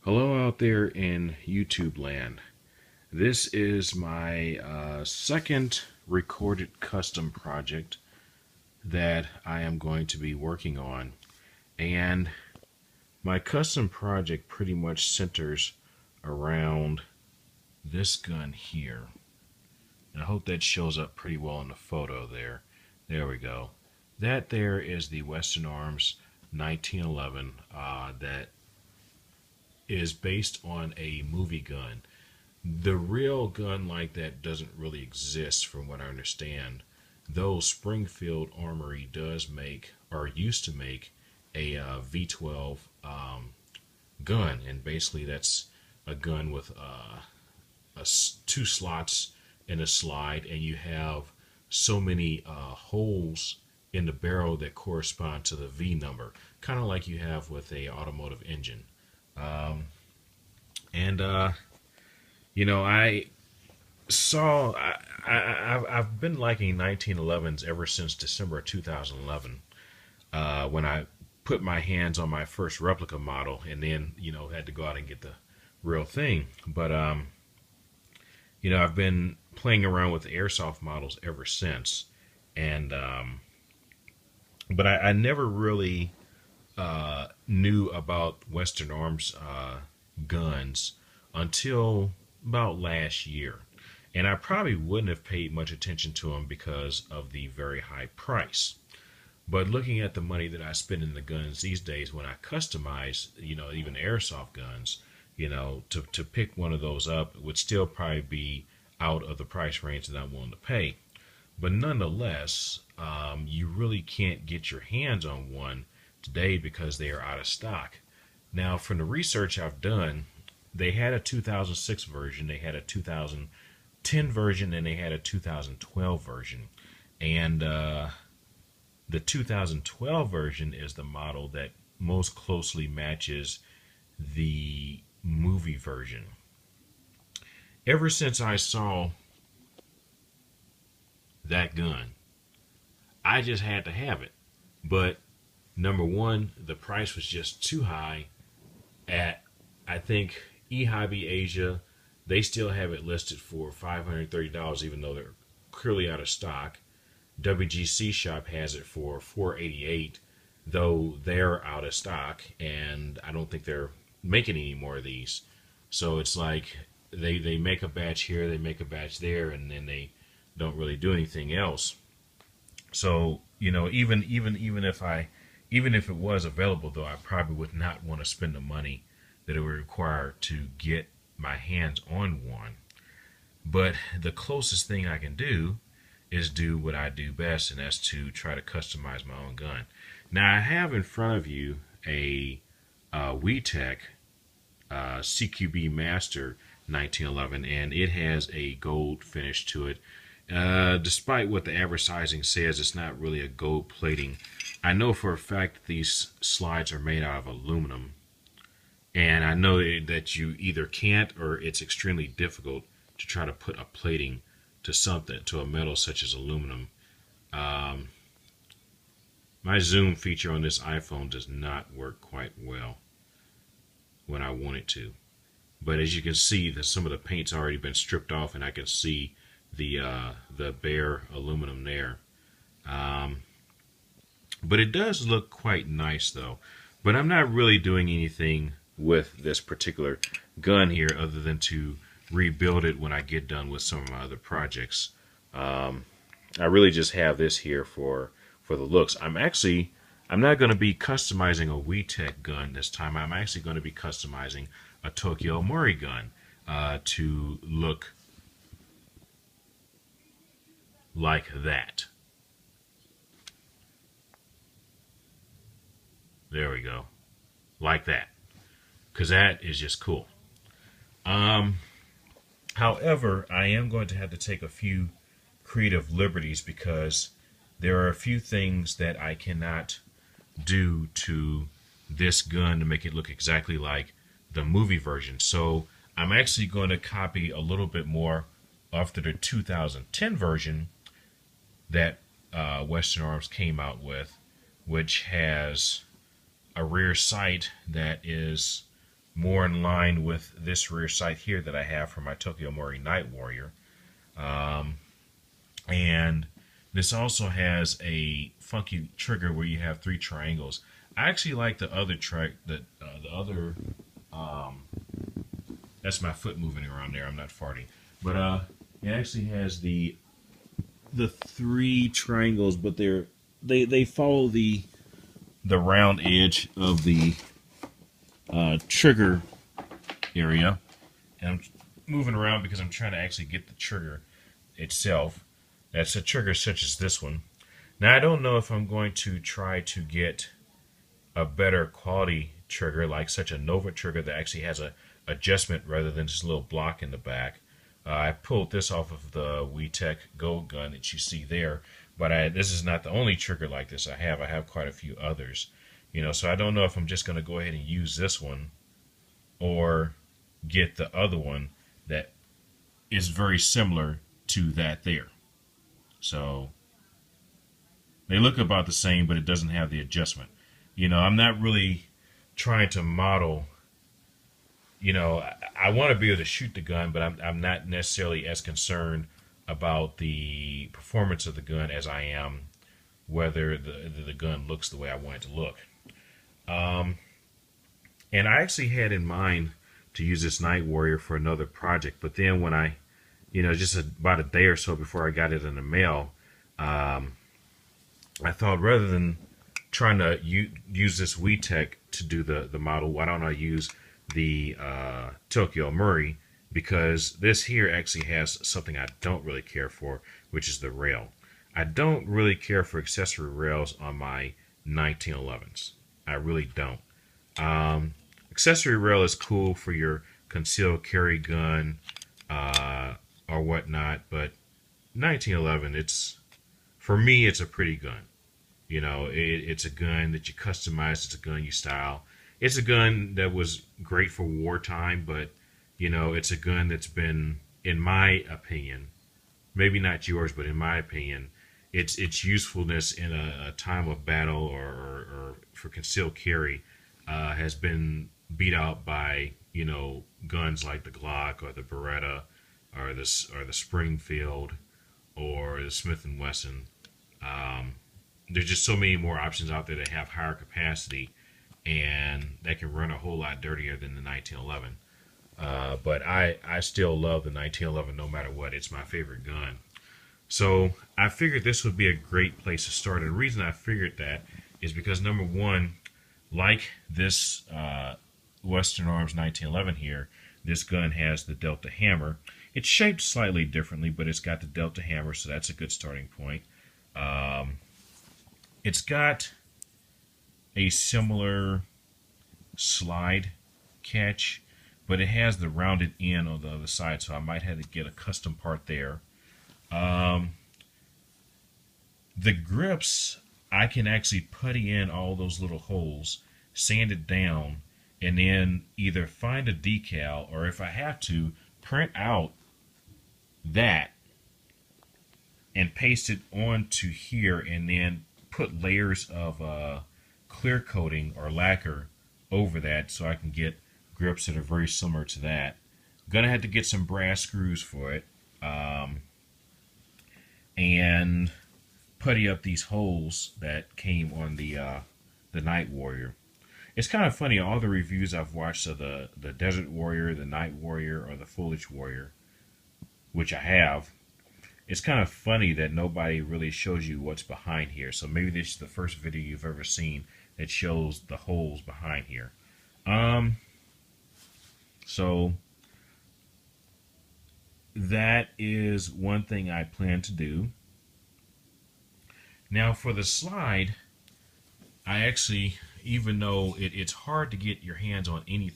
Hello out there in YouTube land. This is my second recorded custom project that I am going to be working on. And my custom project pretty much centers around this gun here. And I hope that shows up pretty well in the photo there. There we go. That there is the Western Arms 1911 that is based on a movie gun. The real gun like that doesn't really exist from what I understand, though Springfield Armory does make, or used to make, a V12 gun, and basically that's a gun with two slots in a slide, and you have so many holes in the barrel that correspond to the V number, kind of like you have with a automotive engine. And I saw I've been liking 1911s ever since December 2011, when I put my hands on my first replica model, and then had to go out and get the real thing. But I've been playing around with airsoft models ever since, and but I never really knew about Western Arms guns until about last year. And I probably wouldn't have paid much attention to them because of the very high price. But looking at the money that I spend in the guns these days, when I customize, even airsoft guns, to pick one of those up would still probably be out of the price range that I'm willing to pay. But nonetheless, you really can't get your hands on one today because they are out of stock. Now, from the research I've done, they had a 2006 version, they had a 2010 version, and they had a 2012 version. And the 2012 version is the model that most closely matches the movie version. Ever since I saw that gun, I just had to have it. But number one, the price was just too high. At, I think, eHobby Asia, they still have it listed for $530, even though they're clearly out of stock. WGC Shop has it for $488, though they're out of stock, and I don't think they're making any more of these. So it's like they make a batch here, they make a batch there, and then they don't really do anything else. So even if it was available, though, I probably would not want to spend the money that it would require to get my hands on one. But the closest thing I can do is do what I do best, and that's to try to customize my own gun. Now, I have in front of you a WeTech CQB Master 1911, and it has a gold finish to it. Despite what the advertising says, it's not really a gold plating. I know for a fact that these slides are made out of aluminum, and I know that you either can't, or it's extremely difficult to try to put a plating to something, to a metal such as aluminum. My zoom feature on this iPhone does not work quite well when I want it to. But as you can see, that some of the paint's already been stripped off, and I can see the bare aluminum there. But it does look quite nice, though. But I'm not really doing anything with this particular gun here other than to rebuild it when I get done with some of my other projects. I really just have this here for the looks. I'm not going to be customizing a WeTech gun this time. I'm actually going to be customizing a Tokyo Marui gun to look like that. There we go. Like that. Because that is just cool. However, I am going to have to take a few creative liberties because there are a few things that I cannot do to this gun to make it look exactly like the movie version. So I'm actually going to copy a little bit more after the 2010 version that Western Arms came out with, which has a rear sight that is more in line with this rear sight here that I have for my Tokyo Marui Night Warrior. And this also has a funky trigger where you have 3 triangles. I actually like the other that's my foot moving around there. I'm not farting, but it actually has the 3 triangles, but they follow the round edge of the trigger area, and I'm moving around because I'm trying to actually get the trigger itself. That's a trigger such as this one. Now I don't know if I'm going to try to get a better quality trigger like such a Nova trigger that actually has a adjustment rather than just a little block in the back. I pulled this off of the WeTech Gold gun that you see there, but this is not the only trigger like this I have. I have quite a few others, so I don't know if I'm just going to go ahead and use this one or get the other one that is very similar to that there. So they look about the same, but it doesn't have the adjustment. I'm not really trying to model. I want to be able to shoot the gun, but I'm not necessarily as concerned about the performance of the gun as I am whether the gun looks the way I want it to look. And I actually had in mind to use this Night Warrior for another project, but then when I, just about a day or so before I got it in the mail, I thought rather than trying to use this WeTech to do the model, why don't I use the Tokyo Marui, because this here actually has something I don't really care for, which is the rail. I don't really care for accessory rails on my 1911s. I really don't. Accessory rail is cool for your concealed carry gun or whatnot, but 1911, for me, it's a pretty gun. It's a gun that you customize. It's a gun you style. It's a gun that was great for wartime, but it's a gun that's been, in my opinion, maybe not yours, but in my opinion, its usefulness in a time of battle or for concealed carry has been beat out by guns like the Glock or the Beretta or the Springfield or the Smith & Wesson. There's just so many more options out there that have higher capacity and that can run a whole lot dirtier than the 1911. But I still love the 1911 no matter what. It's my favorite gun. So I figured this would be a great place to start. And the reason I figured that is because, number one, like this Western Arms 1911 here, this gun has the Delta hammer. It's shaped slightly differently, but it's got the Delta hammer, so that's a good starting point. It's got a similar slide catch, but it has the rounded end on the other side, so I might have to get a custom part there. The grips, I can actually putty in all those little holes, sand it down, and then either find a decal, or if I have to, print out that and paste it onto here, and then put layers of clear coating or lacquer over that so I can get grips that are very similar to that. I'm gonna have to get some brass screws for it, and putty up these holes that came on the Night Warrior. It's kind of funny, all the reviews I've watched of the Desert Warrior, the Night Warrior, or the Foliage Warrior, which I have, it's kind of funny that nobody really shows you what's behind here. So maybe this is the first video you've ever seen that shows the holes behind here. So that is one thing I plan to do. Now for the slide, I actually, even though it's hard to get your hands on anything